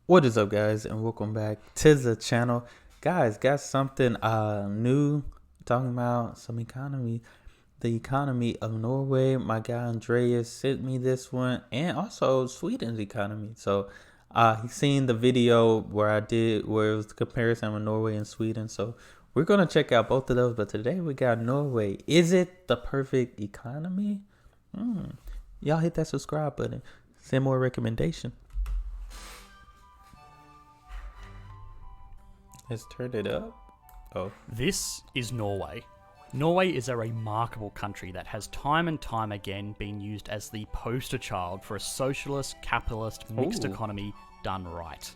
What is up, guys, and welcome back to the channel. Guys, got something new, talking about some economy, the economy of Norway. My guy Andreas sent me this one, and also Sweden's economy. So he's seen the video where it was the comparison with Norway and Sweden. So we're gonna check out both of those, but today we got Norway. Is it the perfect economy? Y'all hit that subscribe button, send more recommendation. Let's turn it up. Oh. This is Norway. Norway is a remarkable country that has time and time again been used as the poster child for a socialist, capitalist, mixed economy done right.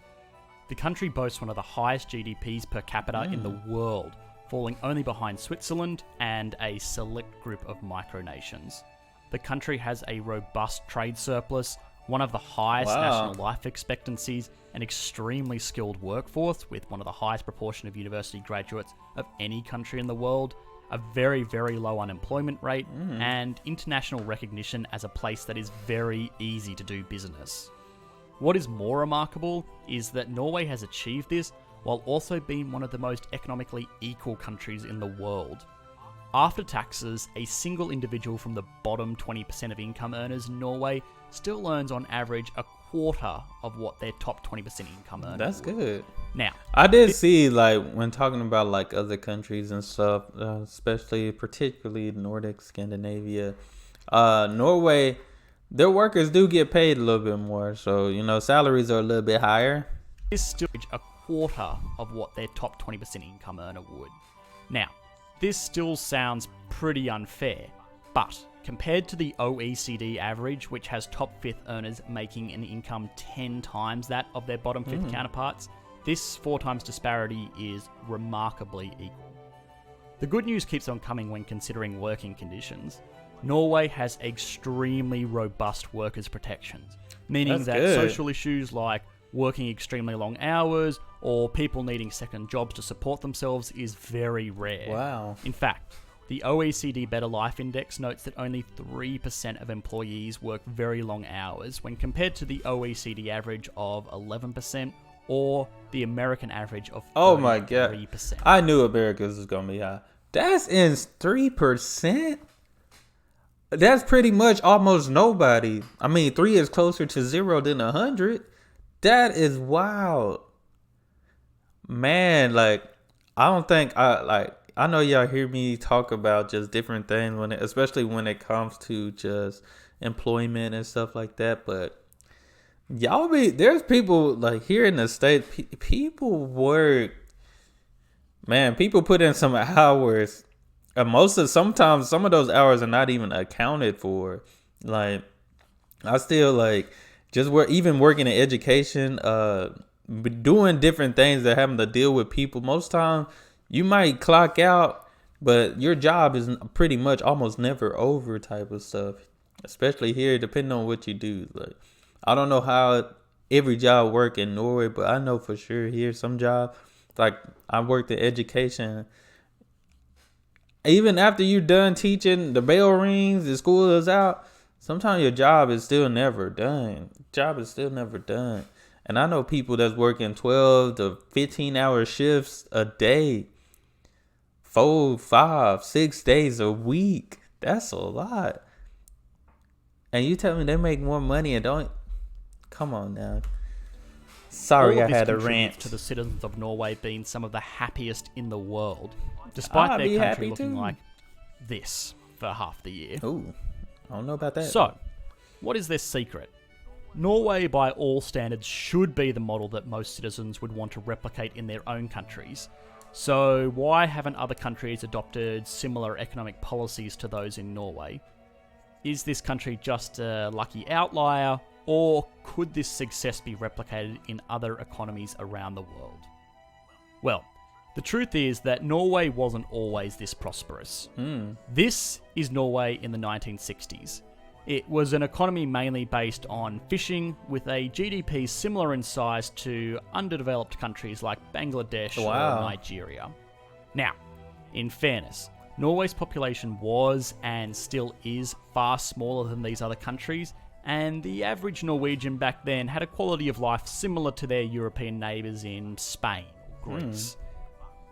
The country boasts one of the highest GDPs per capita in the world, falling only behind Switzerland and a select group of micronations. The country has a robust trade surplus, one of the highest national life expectancies, an extremely skilled workforce with one of the highest proportion of university graduates of any country in the world, a very, very low unemployment rate, and international recognition as a place that is very easy to do business. What is more remarkable is that Norway has achieved this while also being one of the most economically equal countries in the world. After taxes, a single individual from the bottom 20% of income earners in Norway still earns on average a quarter of what their top 20% income earners That's would. good. Now, I did see, like, when talking about like other countries and stuff, particularly Nordic, Scandinavia, Norway, their workers do get paid a little bit more, so salaries are a little bit higher. is still a quarter of what their top 20% income earner would. Now, this still sounds pretty unfair, but compared to the OECD average, which has top fifth earners making an income 10 times that of their bottom fifth counterparts, this 4 times disparity is remarkably equal. The good news keeps on coming when considering working conditions. Norway has extremely robust workers' protections, meaning that social issues like working extremely long hours or people needing second jobs to support themselves is very rare. Wow. In fact, the OECD Better Life Index notes that only 3% of employees work very long hours when compared to the OECD average of 11% or the American average of 33%. Oh my god. I knew America's was gonna be high. That's in 3%? That's pretty much almost nobody. I mean, 3 is closer to 0 than 100. That is wild. Man, like, I don't think I know y'all hear me talk about just different things especially when it comes to just employment and stuff like that, but there's people like here in the States, people work, man, people put in some hours, and sometimes some of those hours are not even accounted for. Like, I still even working in education, doing different things that having to deal with people. Most times you might clock out, but your job is pretty much almost never over type of stuff, especially here, depending on what you do. Like, I don't know how every job work in Norway, but I know for sure here some job, like I worked in education. Even after you're done teaching, the bell rings, the school is out, sometimes your job is still never done. And I know people that's working 12 to 15 hour shifts a day, 4, 5, 6 days a week. That's a lot. And you tell me they make more money and don't. Come on now. Sorry, I had a rant. To the citizens of Norway being some of the happiest in the world, despite their country looking like this for half the year. Ooh, I don't know about that. So, what is their secret? Norway, by all standards, should be the model that most citizens would want to replicate in their own countries. So, why haven't other countries adopted similar economic policies to those in Norway? Is this country just a lucky outlier, or could this success be replicated in other economies around the world? Well, the truth is that Norway wasn't always this prosperous. This is Norway in the 1960s. It was an economy mainly based on fishing, with a GDP similar in size to underdeveloped countries like Bangladesh or Nigeria. Now, in fairness, Norway's population was and still is far smaller than these other countries, and the average Norwegian back then had a quality of life similar to their European neighbours in Spain or Greece.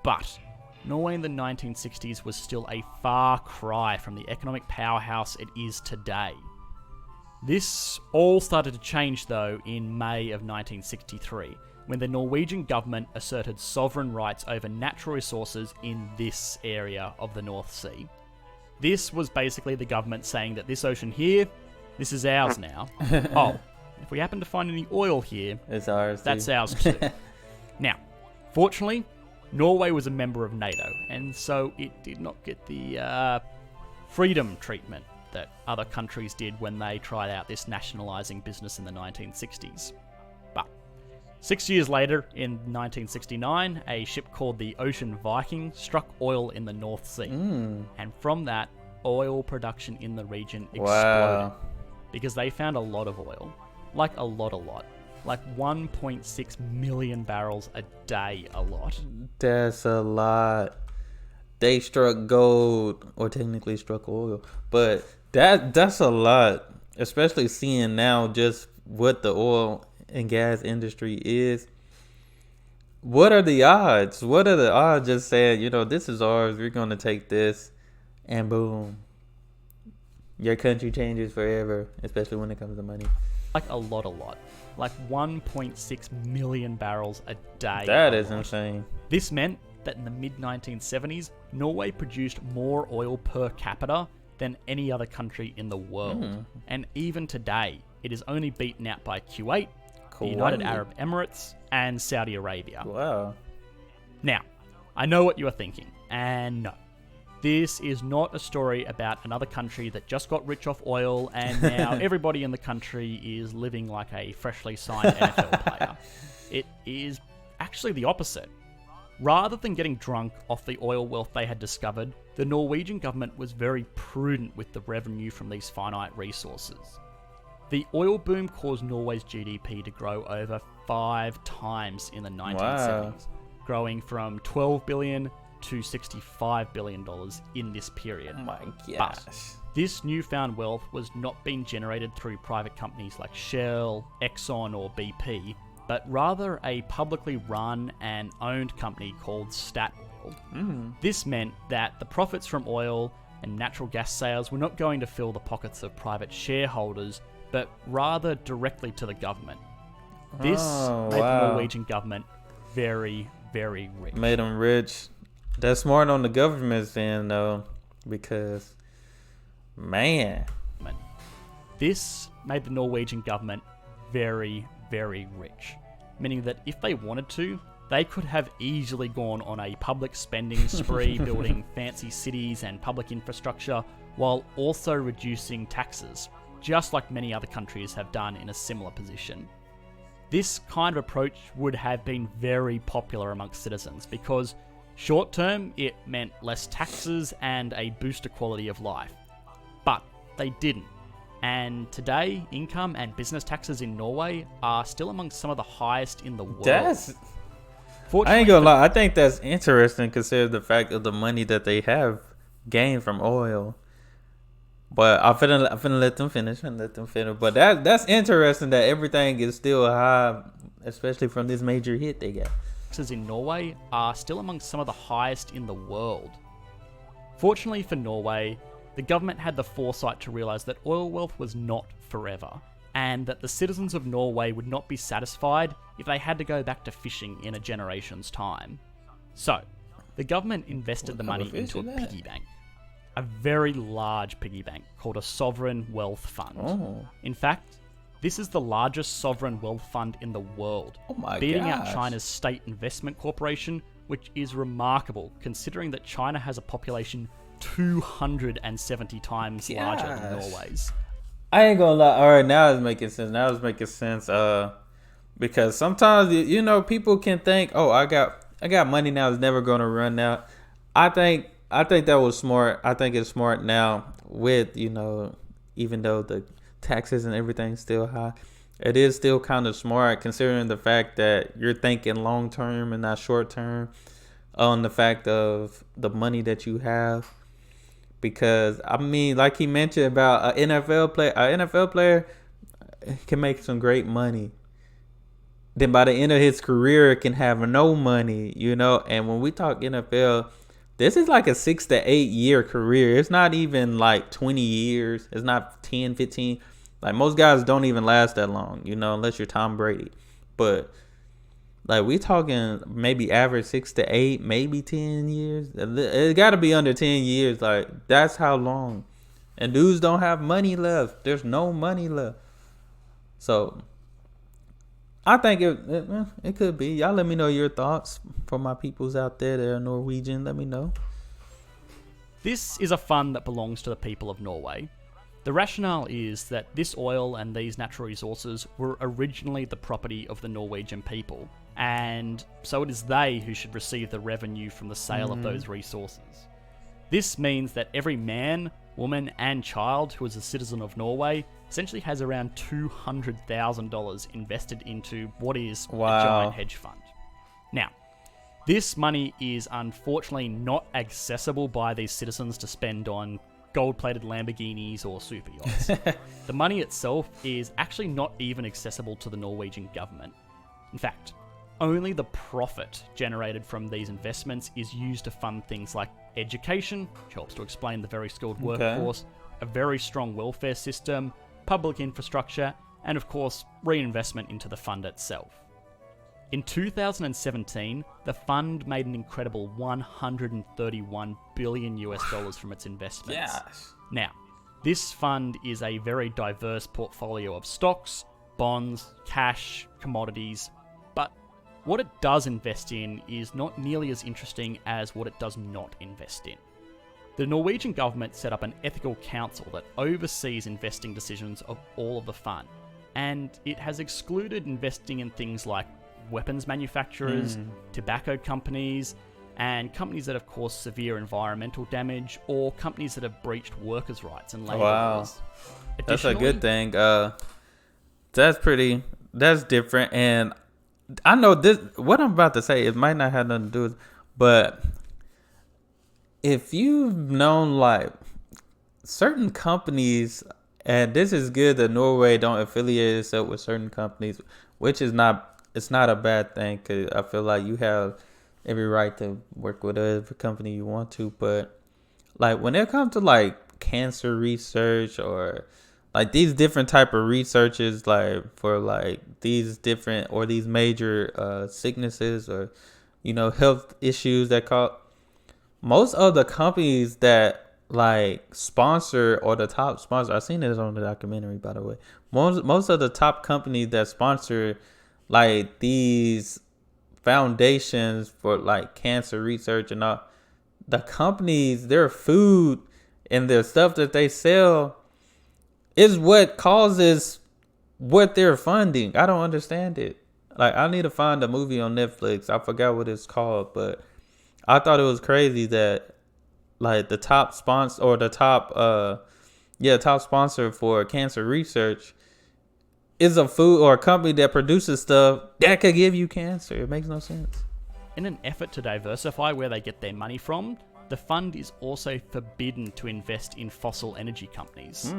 But Norway in the 1960s was still a far cry from the economic powerhouse it is today. This all started to change though in May of 1963, when the Norwegian government asserted sovereign rights over natural resources in this area of the North Sea. This was basically the government saying that this ocean here, this is ours now. Oh, if we happen to find any oil here, It's ours. that's too. ours too. Now, fortunately, Norway was a member of NATO, and so it did not get the freedom treatment that other countries did when they tried out this nationalising business in the 1960s. But 6 years later, in 1969, a ship called the Ocean Viking struck oil in the North Sea. And from that, oil production in the region exploded. Wow. Because they found a lot of oil. Like a lot. Like 1.6 million barrels a day a lot. That's a lot. They struck gold, or technically struck oil, but that's a lot. Especially seeing now just what the oil and gas industry is. What are the odds? What are the odds? Just saying, this is ours. We're gonna take this, and boom, your country changes forever. Especially when it comes to money. Like a lot. Like 1.6 million barrels a day. That a is lot. insane. This meant that in the mid-1970s, Norway produced more oil per capita than any other country in the world. And even today, it is only beaten out by Kuwait, the United Arab Emirates, and Saudi Arabia. Wow. Now, I know what you are thinking, and no. This is not a story about another country that just got rich off oil and now everybody in the country is living like a freshly signed NFL player. It is actually the opposite. Rather than getting drunk off the oil wealth they had discovered, the Norwegian government was very prudent with the revenue from these finite resources. The oil boom caused Norway's GDP to grow over 5 times in the 1970s, growing from $12 billion to $65 billion in this period. Oh my gosh. But this newfound wealth was not being generated through private companies like Shell, Exxon or BP, but rather a publicly run and owned company called Statoil. This meant that the profits from oil and natural gas sales were not going to fill the pockets of private shareholders, but rather directly to the government. This made the Norwegian government very, very rich. Made them rich. That's smart on the government's end, though, because, man. This made the Norwegian government very, very rich, meaning that if they wanted to, they could have easily gone on a public spending spree building fancy cities and public infrastructure while also reducing taxes, just like many other countries have done in a similar position. This kind of approach would have been very popular amongst citizens because short term, it meant less taxes and a boost to quality of life. But they didn't. And today, income and business taxes in Norway are still among some of the highest in the world. I ain't gonna lie, I think that's interesting considering the fact of the money that they have gained from oil. But I'm finna let them finish. But that's interesting that everything is still high, especially from this major hit they got. Taxes in Norway are still among some of the highest in the world. Fortunately for Norway, the government had the foresight to realise that oil wealth was not forever, and that the citizens of Norway would not be satisfied if they had to go back to fishing in a generation's time. So, the government invested the money into a piggy bank. A very large piggy bank called a sovereign wealth fund. In fact, this is the largest sovereign wealth fund in the world, beating out China's State Investment Corporation, which is remarkable considering that China has a population 270 times larger than Norway's. I ain't gonna lie. All right, now it's making sense. Because sometimes people can think, oh, I got money now, it's never gonna run out. I think that was smart. I think it's smart now with even though the taxes and everything's still high, it is still kind of smart considering the fact that you're thinking long term and not short term on the fact of the money that you have. Because I mean, like he mentioned about an NFL player, can make some great money. Then by the end of his career, can have no money, you know. And when we talk NFL, this is like a 6 to 8 year career. It's not even like 20 years. It's not 10, 15. Like most guys don't even last that long, you know, unless you're Tom Brady. But like we talking maybe average 6 to 8, maybe 10 years. It got to be under 10 years. Like that's how long. And dudes don't have money left. There's no money left. So I think it could be. Y'all let me know your thoughts for my peoples out there that are Norwegian. Let me know. This is a fund that belongs to the people of Norway. The rationale is that this oil and these natural resources were originally the property of the Norwegian people, and so it is they who should receive the revenue from the sale of those resources. This means that every man, woman, and child who is a citizen of Norway essentially has around $200,000 invested into what is a giant hedge fund. Now, this money is unfortunately not accessible by these citizens to spend on gold-plated Lamborghinis or super yachts. The money itself is actually not even accessible to the Norwegian government. In fact, only the profit generated from these investments is used to fund things like education, which helps to explain the very skilled workforce, a very strong welfare system, public infrastructure, and of course, reinvestment into the fund itself. In 2017, the fund made an incredible $131 billion from its investments. Yes. Now, this fund is a very diverse portfolio of stocks, bonds, cash, commodities, but what it does invest in is not nearly as interesting as what it does not invest in. The Norwegian government set up an ethical council that oversees investing decisions of all of the fund, and it has excluded investing in things like weapons manufacturers, tobacco companies, and companies that have caused severe environmental damage, or companies that have breached workers' rights and labor laws. That's a good thing. That's different. And I know this, what I'm about to say, it might not have nothing to do with, but if you've known like certain companies, and this is good that Norway don't affiliate itself with certain companies, which is not, it's not a bad thing, because I feel like you have every right to work with whatever company you want to. But like when it comes to like cancer research or like these different type of researches, like for like these different or these major sicknesses or, you know, health issues that cause, most of the companies that like sponsor, or the top sponsor, I seen this on the documentary, by the way, most of the top companies that sponsor like these foundations for like cancer research and all, the companies, their food and their stuff that they sell is what causes what they're funding. I don't understand it. Like I need to find a movie on Netflix. I forgot what it's called, but I thought it was crazy that like the top sponsor, or the top top sponsor for cancer research is a food or a company that produces stuff that could give you cancer. It makes no sense. In an effort to diversify where they get their money from, the fund is also forbidden to invest in fossil energy companies.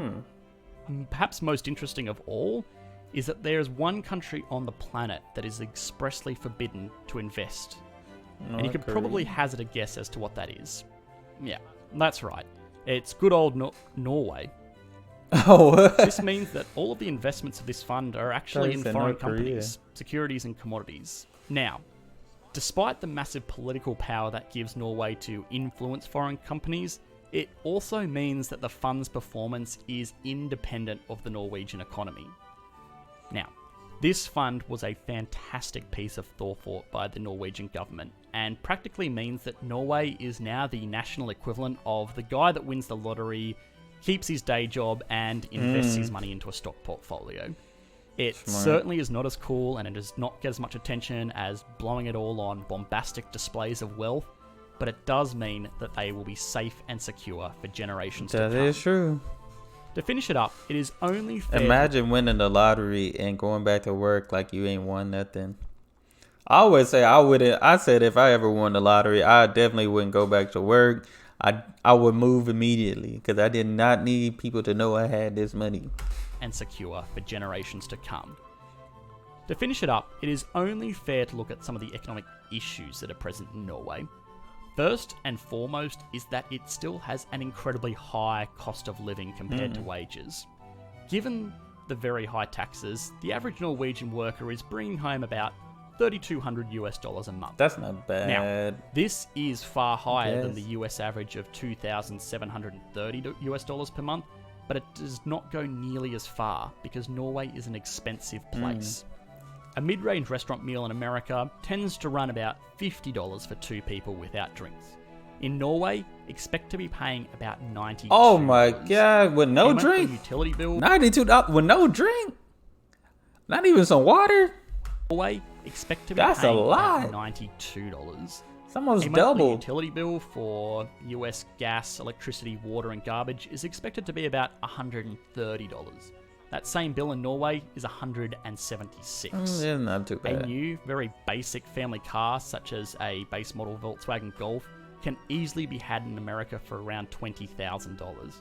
Perhaps most interesting of all is that there is one country on the planet that is expressly forbidden to invest. And you could probably hazard a guess as to what that is. Yeah, that's right. It's good old Norway. Oh, this means that all of the investments of this fund are actually in foreign companies, securities, and commodities. Now, despite the massive political power that gives Norway to influence foreign companies, it also means that the fund's performance is independent of the Norwegian economy. Now, this fund was a fantastic piece of forethought by the Norwegian government, and practically means that Norway is now the national equivalent of the guy that wins the lottery, keeps his day job, and invests his money into a stock portfolio. It certainly is not as cool, and it does not get as much attention as blowing it all on bombastic displays of wealth, but it does mean that they will be safe and secure for generations to come. That is true. To finish it up, it is only fair. Imagine winning the lottery and going back to work like you ain't won nothing. I always say I wouldn't. I said if I ever won the lottery, I definitely wouldn't go back to work. I would move immediately because I did not need people to know I had this money. and secure for generations to come. To finish it up, it is only fair to look at some of the economic issues that are present in Norway. First and foremost is that it still has an incredibly high cost of living compared to wages. Given the very high taxes, the average Norwegian worker is bringing home about $3,200 a month. That's not bad. Now, this is far higher than the US average of $2,730 per month, but it does not go nearly as far because Norway is an expensive place. A mid-range restaurant meal in America tends to run about $50 for 2 people without drinks. In Norway, expect to be paying about $92. Oh my god, with no drink? Utility bill. $92 with no drink? Not even some water? Norway, expect to be That's paying a lot. about $92. It's almost A monthly double. utility bill for US gas, electricity, water, and garbage is expected to be about $130. That same bill in Norway is $176. It's not too A bad. new, very basic family car, such as a base model Volkswagen Golf, can easily be had in America for around $20,000.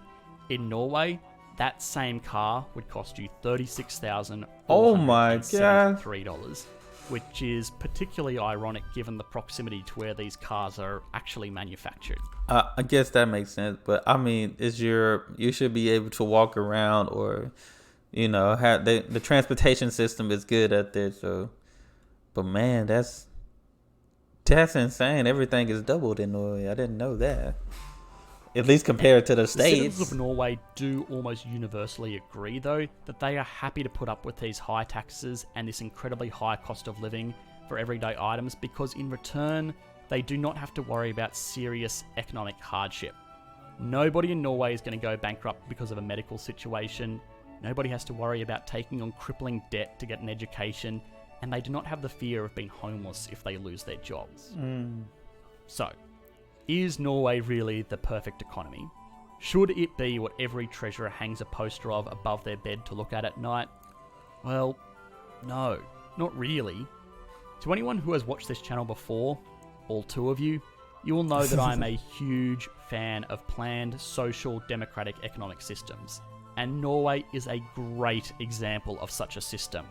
In Norway, that same car would cost you $36,473, Oh my god. which is particularly ironic given the proximity to where these cars are actually manufactured. I guess that makes sense, but I mean, you should be able to walk around, or have the transportation system is good out there. So, but man, that's insane. Everything is doubled in Norway. I didn't know that. At least compared to the States. Citizens of Norway do almost universally agree, though, that they are happy to put up with these high taxes and this incredibly high cost of living for everyday items because in return, they do not have to worry about serious economic hardship. Nobody in Norway is going to go bankrupt because of a medical situation. Nobody has to worry about taking on crippling debt to get an education, and they do not have the fear of being homeless if they lose their jobs. So, is Norway really the perfect economy? Should it be what every treasurer hangs a poster of above their bed to look at night? Well, no, not really. To anyone who has watched this channel before, all 2 of you, you will know that I'm a huge fan of planned social democratic economic systems. And Norway is a great example of such a system.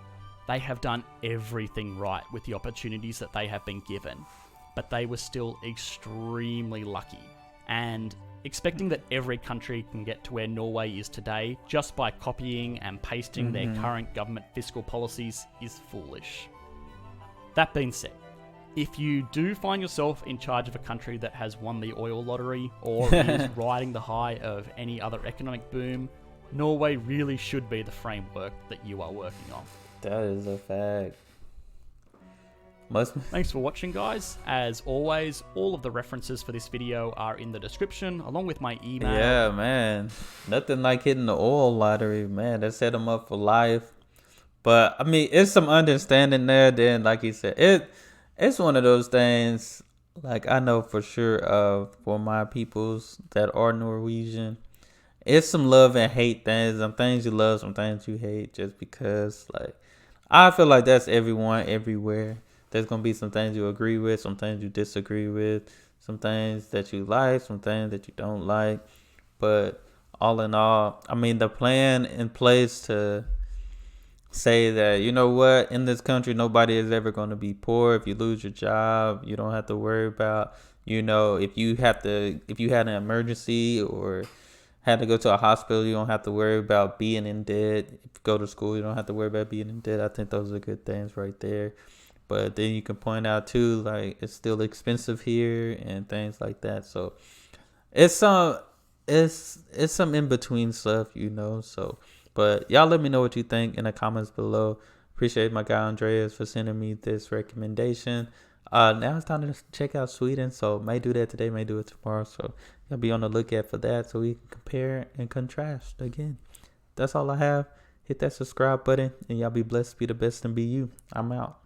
They have done everything right with the opportunities that they have been given, but they were still extremely lucky. And expecting that every country can get to where Norway is today just by copying and pasting their current government fiscal policies is foolish. That being said, if you do find yourself in charge of a country that has won the oil lottery or is riding the high of any other economic boom, Norway really should be the framework that you are working on. That is a fact. Thanks for watching, guys. As always, all of the references for this video are in the description, along with my email. Yeah, man. Nothing like hitting the oil lottery, man. That set them up for life. But, I mean, it's some understanding there. Then, like he said, it's one of those things, like, I know for sure for my peoples that are Norwegian, it's some love and hate things. Some things you love, some things you hate, just because, like, I feel like that's everyone, everywhere. There's going to be some things you agree with, some things you disagree with, some things that you like, some things that you don't like. But all in all, I mean, the plan in place to say that, you know what, in this country, nobody is ever going to be poor. If you lose your job, you don't have to worry about, if you had an emergency or had to go to a hospital, you don't have to worry about being in debt. If you go to school, you don't have to worry about being in debt. I think those are good things right there. But then you can point out too, like, it's still expensive here and things like that. So it's some in between stuff, So, but y'all let me know what you think in the comments below. Appreciate my guy Andreas for sending me this recommendation. Now it's time to check out Sweden. So may do that today, may do it tomorrow. So y'all be on the lookout for that so we can compare and contrast again. That's all I have. Hit that subscribe button and y'all be blessed, be the best, and be you. I'm out.